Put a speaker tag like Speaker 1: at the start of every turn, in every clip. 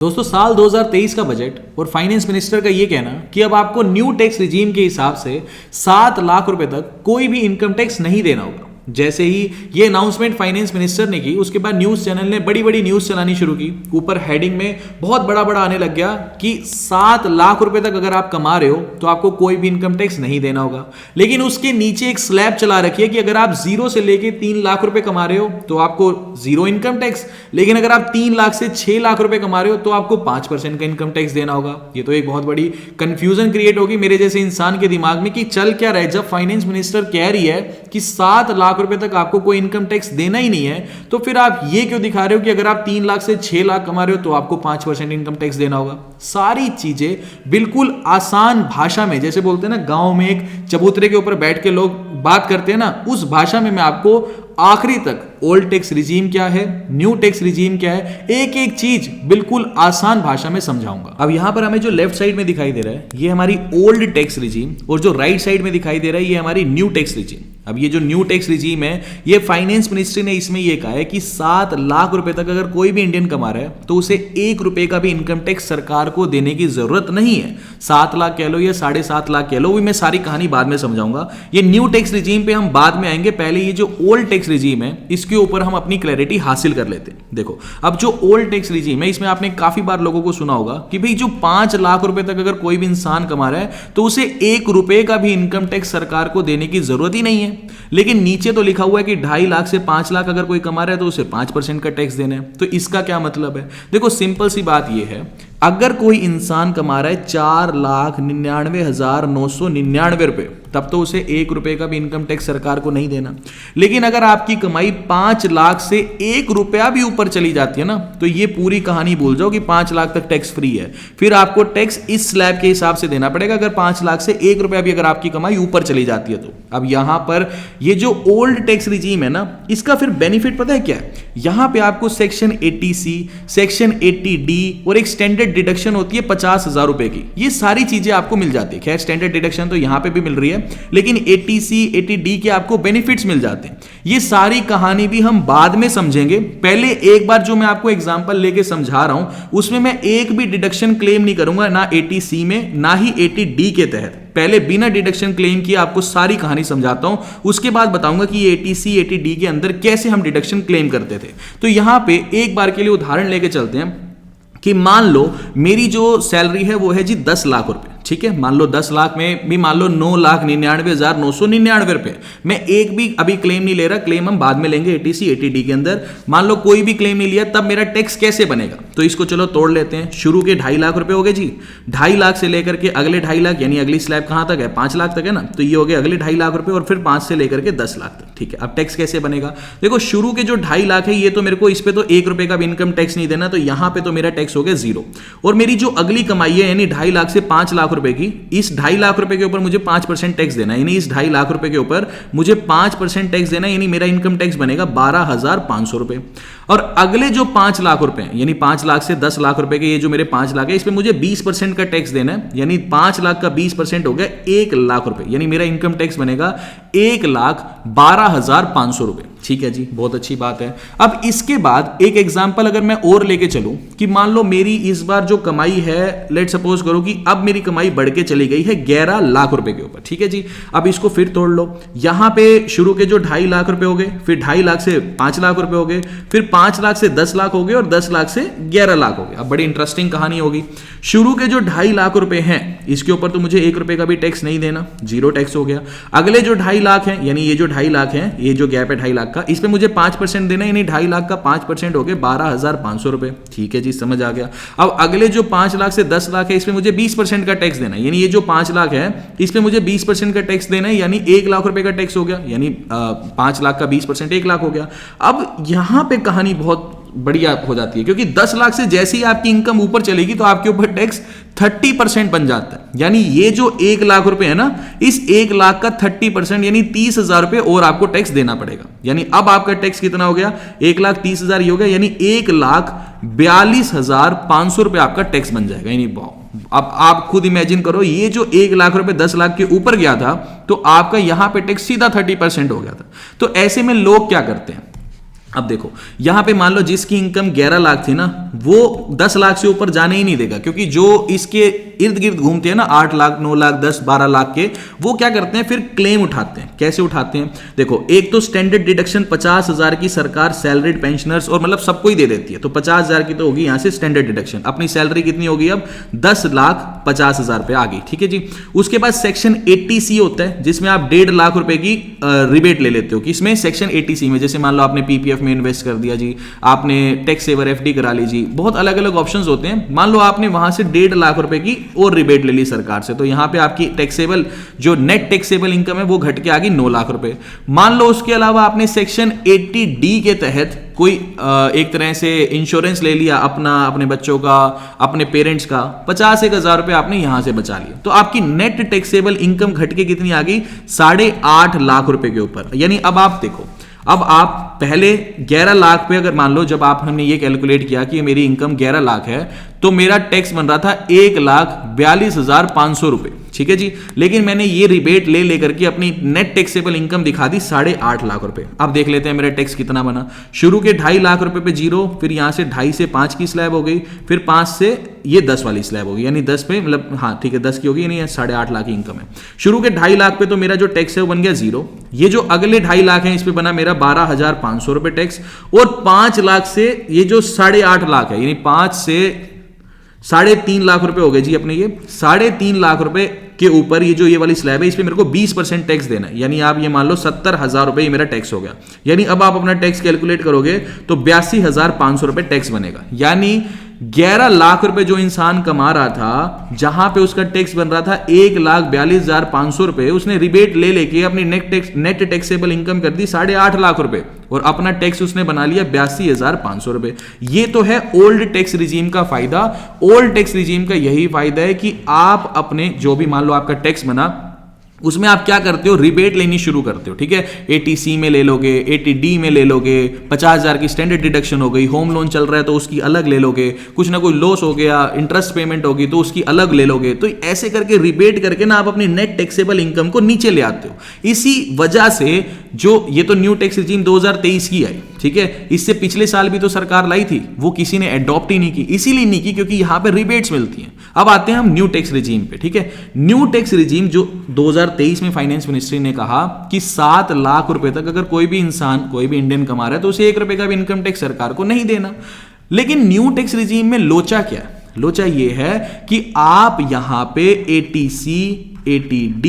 Speaker 1: दोस्तों साल 2023 का बजट और फाइनेंस मिनिस्टर का ये कहना कि अब आपको न्यू टैक्स रिजीम के हिसाब से 7 लाख रुपए तक कोई भी इनकम टैक्स नहीं देना होगा। जैसे ही ये अनाउंसमेंट फाइनेंस मिनिस्टर ने की, उसके बाद न्यूज चैनल ने बड़ी बड़ी न्यूज चलानी शुरू की। ऊपर हेडिंग में बहुत बड़ा बड़ा आने लग गया कि 7 लाख रुपए तक अगर आप कमा रहे हो तो आपको कोई भी इनकम टैक्स नहीं देना होगा। लेकिन उसके नीचे एक स्लैब चला रखी है कि अगर आप 0 से लेके 3 लाख रुपए कमा रहे हो तो आपको 0 इनकम टैक्स, लेकिन अगर आप 3 लाख से 6 लाख रुपए कमा रहे हो तो आपको 5% का इनकम टैक्स देना होगा। ये तो एक बहुत बड़ी कंफ्यूजन क्रिएट होगी मेरे जैसे इंसान के दिमाग में कि चल क्या रहा है। जब फाइनेंस मिनिस्टर कह रही है कि 7 लाख रुपए तक आपको कोई इनकम टैक्स देना ही नहीं है, तो फिर आप ये क्यों दिखा रहे हो कि अगर आप 3 लाख से 6 लाख कमा रहे हो तो आपको 5% इनकम टैक्स देना होगा। सारी चीजें बिल्कुल आसान भाषा में, जैसे बोलते हैं ना गांव में एक चबूतरे के ऊपर बैठ के लोग बात करते हैं ना, उस भाषा में मैं आपको आखिरी तक ओल्ड टैक्स रिजीम क्या है, न्यू टैक्स रिजीम क्या है, एक एक चीज बिल्कुल आसान भाषा में समझाऊंगा। अब यहां पर हमें जो लेफ्ट साइड में दिखाई दे रहा है ये हमारी ओल्ड टैक्स रिजीम, और जो राइट साइड में दिखाई दे रहा है ये हमारी न्यू टैक्स रिजीम। अब ये जो न्यू टैक्स रिजीम है, ये फाइनेंस मिनिस्ट्री ने इसमें ये कहा है कि 7 लाख रुपए तक अगर कोई भी इंडियन कमा रहा है तो उसे 1 रुपए का भी इनकम टैक्स सरकार को देने की जरूरत नहीं है। 7 लाख कह लो या 7.5 लाख कह लो, वो मैं सारी कहानी बाद में समझाऊंगा। ये न्यू टैक्स रिजीम पे हम बाद में आएंगे, पहले ये जो ओल्ड टैक्स रिजीम है इसके ऊपर हम अपनी क्लैरिटी हासिल कर लेते हैं। देखो, अब जो ओल्ड टैक्स रिजीम है इसमें आपने काफी बार लोगों को सुना होगा कि भाई जो 5 लाख रुपए तक अगर कोई भी इंसान कमा रहा है तो उसे 1 रुपए का भी इनकम टैक्स सरकार को देने की जरूरत ही नहीं है। लेकिन नीचे तो लिखा हुआ है कि 2.5 लाख से 5 लाख अगर कोई कमा रहा है तो उसे 5% का टैक्स देना है। तो इसका क्या मतलब है? देखो, सिंपल सी बात यह है, अगर कोई इंसान कमा रहा है 4,99,999 रुपए, तब तो उसे 1 रुपए का भी इनकम टैक्स सरकार को नहीं देना। लेकिन अगर आपकी कमाई 5 लाख से 1 रुपया भी ऊपर चली जाती है ना, तो ये पूरी कहानी भूल जाओ कि 5 लाख तक टैक्स फ्री है। फिर आपको टैक्स इस स्लैब के हिसाब से देना पड़ेगा अगर 5 लाख से 1 रुपया भी अगर आपकी कमाई ऊपर चली जाती है तो। अब यहां पर ये जो ओल्ड टैक्स रिजीम है ना, इसका फिर बेनिफिट पता है क्या है? यहां पे आपको सेक्शन 80C, सेक्शन 80D और एक स्टैंडर्ड डिडक्शन होती है 50,000 रुपए की। ये सारी चीजें आपको मिल जाती है। खैर, स्टैंडर्ड डिडक्शन तो यहां पे भी मिल रही है, लेकिन 80C 80D के आपको बेनिफिट्स मिल जाते हैं। ये सारी कहानी भी हम बाद में समझेंगे। पहले एक बार जो मैं आपको एग्जांपल लेके समझा रहा हूं उसमें मैं एक भी डिडक्शन क्लेम नहीं करूंगा, ना 80C में ना ही 80D के तहत। पहले बिना डिडक्शन क्लेम किए आपको सारी कहानी समझाता हूं, उसके बाद बताऊंगा कि 80C 80D के अंदर कैसे हम डिडक्शन क्लेम करते थे। तो यहां पे एक बार के लिए उदाहरण लेके चलते हैं कि मान लो मेरी जो सैलरी है वो है जी 10 लाख रुपए, ठीक है। मान लो 10 लाख में भी मान लो 9,99,999 रुपए। मैं एक भी अभी क्लेम नहीं ले रहा, क्लेम हम बाद में लेंगे 80C 80D के अंदर। मान लो कोई भी क्लेम नहीं लिया, तब मेरा टैक्स कैसे बनेगा? तो इसको चलो तोड़ लेते हैं। शुरू के 2.5 लाख रुपए हो गए जी, 2.5 लाख से लेकर के अगले 2.5 लाख, यानी अगली स्लैब कहां तक है? 5 लाख तक है ना। तो ये हो गए अगले 2.5 लाख रुपए, और फिर 5 से लेकर के 10 लाख तक, ठीक है। अब टैक्स कैसे बनेगा? देखो, शुरू के जो 2.5 लाख है ये तो मेरे को इस पे तो 1 रुपए का भी इनकम टैक्स नहीं देना, तो यहां पे तो मेरा टैक्स हो गया 0। और मेरी जो अगली कमाई है यानी 2.5 लाख से 5 लाख रुपए की, इस 2.5 लाख रुपए के ऊपर मुझे 5% टैक्स देना है। यानी इस 2.5 लाख रुपए के ऊपर मुझे 5% टैक्स देना है, यानी मेरा इनकम टैक्स बनेगा 12,500 रुपए। और अगले जो 5 लाख रुपए हैं, यानी 5 लाख से 10 लाख रुपए के ये जो मेरे 5 लाख है, इस पे मुझे 20% का टैक्स देना है। यानी 5 लाख का 20% हो गया 1 लाख रुपए, यानी मेरा इनकम टैक्स बनेगा 1,12,500 रुपए। ठीक है जी, बहुत अच्छी बात है। अब इसके बाद एक एग्जांपल अगर मैं और लेके चलूं कि मान लो मेरी इस बार जो कमाई है, लेट सपोज करो कि अब मेरी कमाई बढ़ के चली गई है 11 लाख रुपए के ऊपर, ठीक है जी। अब इसको फिर तोड़ लो। यहां पे शुरू के जो 2.5 लाख रुपए हो गए, फिर 2.5 लाख से 5 लाख रुपए हो गए, फिर 5 लाख से 10 लाख हो गए, और 10 लाख से 11 लाख हो गए। अब बड़ी इंटरेस्टिंग कहानी होगी। शुरू के जो 2.5 लाख रुपए हैं इसके ऊपर तो मुझे 1 रुपए का भी टैक्स नहीं देना, 0 टैक्स हो गया। अगले जो 2.5 लाख है, यानी ये जो 2.5 लाख है, ये जो गैप है 2.5 लाख का, इस पे मुझे 5% देना, यानी 2.5 लाख का 5% हो गए 12,500 रुपए। ठीक है जी, समझ आ गया। अब अगले जो 5 लाख से 10 लाख है, इस पे मुझे 20% का टैक्स देना है, यानी ये जो 5 लाख है इस पे मुझे 20% का टैक्स देना है, यानी 1 लाख रुपए का टैक्स हो गया। यानी 5 लाख का 20% 1 लाख हो गया। अब यहां पे कहानी बहुत बढ़िया हो जाती है, क्योंकि 10 लाख से जैसे ही आपकी इनकम ऊपर चलेगी तो आपके ऊपर टैक्स 30% बन जाता है। यानी ये जो 1 लाख रुपए है ना, इस 1 लाख का 30% यानी 30,000 रुपए और आपको टैक्स देना पड़ेगा। यानी अब आपका टैक्स कितना हो गया? 1,30,000 ही हो गया, यानी 1,42,500 रुपए आपका टैक्स बन जाएगा। यानी अब आप खुद इमेजिन करो, ये जो 1 लाख रुपए 10 लाख के ऊपर गया था तो आपका यहां पे टैक्स सीधा 30% हो गया था। तो ऐसे में लोग क्या करते हैं? अब देखो यहां पे मान लो जिसकी इनकम 11 लाख थी ना, वो 10 लाख से ऊपर जाने ही नहीं देगा, क्योंकि जो इसके इर्द गिर्द घूमते हैं ना 8 लाख 9 लाख 10 12 लाख के, वो क्या करते हैं फिर क्लेम उठाते हैं। कैसे उठाते हैं देखो, एक तो स्टैंडर्ड डिडक्शन 50,000 की सरकार सैलरीड पेंशनर्स और मतलब सबको ही दे देती है, तो 50,000 की तो होगी यहां से स्टैंडर्ड डिडक्शन। अपनी सैलरी कितनी होगी अब 10,50,000 पे आ गई, ठीक है जी। उसके बाद सेक्शन 80C होता है जिसमें आप 1.5 लाख रुपए की रिबेट ले लेते हो। किसमें? सेक्शन 80C में। जैसे मान लो आपने पीपीएफ में इन्वेस्ट कर दिया जी, आपने टैक्स सेवर एफडी करा ली जी, बहुत अलग अलग ऑप्शंस होते हैं। मान लो आपने वहां से 1.5 लाख रुपए की और रिबेट ले ली सरकार से, तो यहां पे आपकी टैक्सेबल जो नेट टैक्सेबल इनकम है वो घट के आ गई 9 लाख रुपए। मान लो उसके अलावा आपने सेक्शन 80D के तहत कोई एक तरह से इंश्योरेंस ले लिया अपना, अपने बच्चों का, अपने पेरेंट्स का, 50,000 रुपए आपने यहां से बचा लिया, तो आपकी नेट टैक्सेबल इनकम घट के कितनी आ गई 8.5 लाख रुपए के ऊपर। यानी अब आप देखो, अब आप पहले 11 लाख पे अगर मान लो जब आप हमने ये कैलकुलेट किया कि मेरी इनकम 11 लाख है, तो मेरा टैक्स बन रहा था 1,42,500 रुपए, ठीक है जी। लेकिन मैंने ये रिबेट ले लेकर के अपनी नेट टैक्सेबल इनकम दिखा दी 8.5 लाख रुपए। अब देख लेते हैं मेरा टैक्स कितना बना। शुरू के 2.5 लाख रुपए पे 0, फिर यहां से 2.5 से 5 की स्लैब हो गई, फिर 5 से ये 10 वाली स्लैब होगी, यानी 10 पे मतलब हाँ ठीक है 10 की होगी, यानी 8.5 लाख की इनकम है। शुरू के 2.5 लाख पे तो मेरा जो टैक्स है वो बन गया 0। ये जो अगले 2.5 लाख है इस पे बना मेरा 12,500 रुपए टैक्स, और 5 लाख से ये जो 8.5 लाख है, यानी 5 से 3.5 लाख रुपए हो गए जी अपने, ये 3.5 लाख रुपए के ऊपर ये जो ये वाली स्लैब है इस पे मेरे को 20% टैक्स देना है। यानी आप ये मान लो 70,000 रुपए ये मेरा टैक्स हो गया। यानी अब आप अपना टैक्स कैलकुलेट करोगे तो 82,500 रुपए टैक्स बनेगा। यानी 11 लाख रुपए जो इंसान कमा रहा था, जहां पे उसका टैक्स बन रहा था 1,42,500 रुपए, उसने रिबेट ले लेके अपनी नेट टैक्सेबल इनकम कर दी 8.5 लाख रुपए, और अपना टैक्स उसने बना लिया 82,500 रुपए। ये तो है ओल्ड टैक्स रिजीम का फायदा। ओल्ड टैक्स रिजीम का यही फायदा है कि आप अपने जो भी मान लो आपका टैक्स बना, उसमें आप क्या करते हो, रिबेट लेनी शुरू करते हो, ठीक है। 80C में ले लोगे, 80D में ले लोगे, 50,000 की स्टैंडर्ड डिडक्शन हो गई, होम लोन चल रहा है तो उसकी अलग ले लोगे, कुछ ना कोई लॉस हो गया, इंटरेस्ट पेमेंट होगी तो उसकी अलग ले लोगे। तो ऐसे करके रिबेट करके ना आप अपनी नेट टैक्सेबल इनकम को नीचे ले आते हो। इसी वजह से जो ये तो न्यू टैक्स रिजीम 2023 की आई, ठीक है। इससे पिछले साल भी तो सरकार लाई थी, वो किसी ने अडॉप्ट ही नहीं की, इसीलिए नहीं की क्योंकि यहां पे रिबेट्स मिलती हैं। अब आते हैं हम न्यू टैक्स रिजीम पे, ठीक है। न्यू टैक्स रिजीम जो 2023 में फाइनेंस मिनिस्ट्री ने कहा कि 7 लाख रुपए तक अगर कोई भी इंसान, कोई भी इंडियन कमा रहा है तो उसे 1 रुपए का भी इनकम टैक्स सरकार को नहीं देना। लेकिन न्यू टैक्स रिजीम में लोचा क्या है? लोचा ये है कि आप यहां पे 80C 80D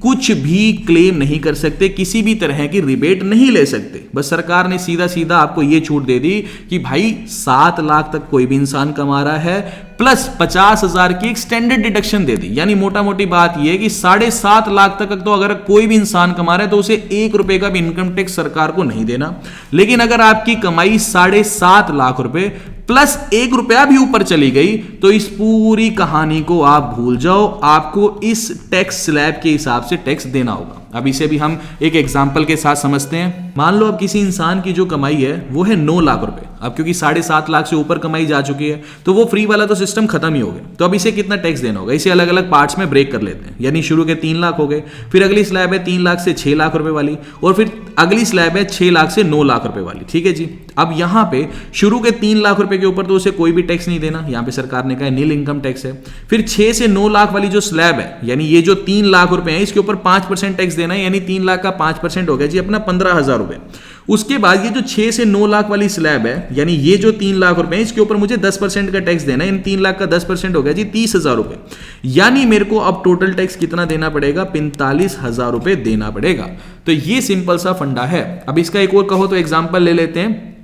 Speaker 1: कुछ भी क्लेम नहीं कर सकते, किसी भी तरह की रिबेट नहीं ले सकते। बस सरकार ने सीधा सीधा आपको यह छूट दे दी कि भाई 7 लाख तक कोई भी इंसान कमा रहा है, प्लस 50,000 की एक स्टैंडर्ड डिडक्शन दे दी। यानी मोटा मोटी बात यह है कि 7.5 लाख तक तो अगर कोई भी इंसान कमा रहा है तो उसे 1 रुपए का भी इनकम टैक्स सरकार को नहीं देना। लेकिन अगर आपकी कमाई 7.5 लाख रुपए प्लस 1 रुपया भी ऊपर चली गई तो इस पूरी कहानी को आप भूल जाओ, आपको इस टैक्स स्लैब के हिसाब से टैक्स देना होगा। अब इसे भी हम एक एग्जांपल के साथ समझते हैं। मान लो अब किसी इंसान की जो कमाई है वो है 9 लाख रुपए। अब क्योंकि 7.5 लाख से ऊपर कमाई जा चुकी है तो वो फ्री वाला तो सिस्टम खत्म ही हो गया। तो अब इसे कितना टैक्स देना होगा, इसे अलग अलग पार्ट्स में ब्रेक कर लेते हैं। यानी शुरू के 3 लाख हो गए, फिर अगली स्लैब है 3 लाख से 6 लाख रुपए वाली, और फिर अगली स्लैब है 6 लाख से 9 लाख रुपए वाली, ठीक है जी। अब यहां पे शुरू के 3 लाख रुपए के ऊपर तो उसे कोई भी टैक्स नहीं देना, यहां पे सरकार ने कहा नील इनकम टैक्स है। फिर 6 से 9 लाख वाली जो स्लैब है, यानी ये जो 3 लाख रुपए है इसके ऊपर 5% टैक्स देना है, यानी 3 लाख का 5% हो गया जी अपना 15,000 रुपए। उसके बाद ये जो 6 से 9 लाख वाली स्लैब है, यानी ये जो 3 लाख रुपए है इसके ऊपर मुझे 10% का टैक्स देना है, यानी 3 लाख का 10% हो गया जी 30,000 रुपए। यानी मेरे को अब टोटल टैक्स कितना देना पड़ेगा, 45,000 रुपए देना पड़ेगा। तो ये सिंपल सा फंडा है। अब इसका एक और कहो तो एग्जांपल ले लेते हैं।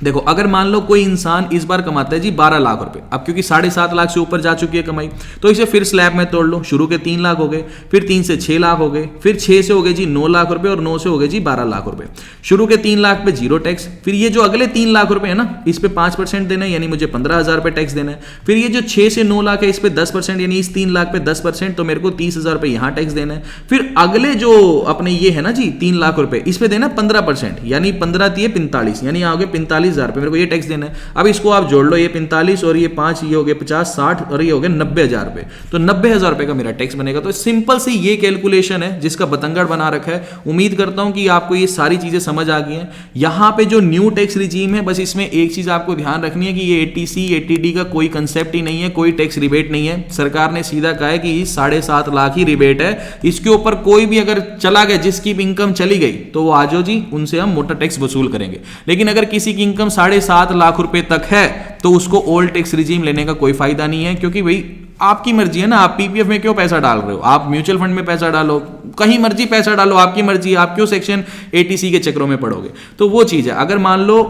Speaker 1: देखो अगर मान लो कोई इंसान इस बार कमाता है जी 12 लाख रुपए, अब क्योंकि 7.5 लाख से ऊपर जा चुकी है कमाई तो इसे फिर स्लैब में तोड़ लो। शुरू के 3 लाख हो गए, फिर 3 से 6 लाख हो गए, फिर 6 से हो गए जी 9 लाख रुपए, और 9 से हो गए जी 12 लाख रुपए। शुरू के 3 लाख पे 0 टैक्स, फिर ये जो अगले 3 लाख रुपए है ना इस पे 5% देना है, यानी मुझे 15,000 रुपए टैक्स देना है। फिर ये जो 6 से 9 लाख है इस पे 10%, यानी इस 3 लाख पे 10%, तो मेरे को 30,000 रुपए यहां टैक्स देना है। फिर अगले जो अपने ये है ना जी 3 लाख रुपए इस पे देना 15%, यानी 15 दिए 45, यानी आओगे 45,000 रुपये मेरे को ये टैक्स देना है। अब इसको आप जोड़ लो, ये 45 और ये 5, ये हो गए 50, 60 और ये हो गए 90,000 रुपये। तो 90,000 रुपये का मेरा टैक्स बनेगा। तो सिंपल सी ये कैलकुलेशन है जिसका बतंगड़ बना रखा है। उम्मीद करता हूं कि आपको ये सारी चीजें समझ आ गई हैं। यहां पे जो न्यू टैक्स रिजीम है, बस इसमें एक चीज आपको ध्यान रखनी है कि ये ATC ATD का कोई कंसेप्ट ही नहीं है, कोई टैक्स रिबेट नहीं है। सरकार ने सीधा कहा है कि 7.5 लाख ही रिबेट है, इसके ऊपर कोई भी अगर चला गया, जिसकी भी इनकम चली गई तो वो आजो जी, उनसे हम मोटा टैक्स वसूल करेंगे। लेकिन अगर किसी की इनकम 7.5 लाख रुपए तक है तो उसको ओल्ड टैक्स रिजीम लेने का कोई फायदा नहीं है, क्योंकि भाई आपकी मर्जी है ना, आप PPF में क्यों पैसा डाल रहे हो, आप म्यूचुअल फंड में पैसा डालो, कहीं मर्जी पैसा डालो, आपकी मर्जी, आप क्यों सेक्शन 80C के चक्रों में पड़ोगे। तो वो चीज है, अगर मान लो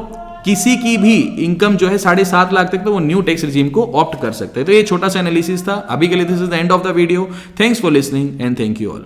Speaker 1: किसी की भी इनकम जो है 7.5 लाख तक, तो वो न्यू टैक्स रिजीम को ऑप्ट कर सकते हैं। तो ये छोटा सा एनालिसिस था अभी के लिए। This is the end of the video. Thanks for listening and thank you all.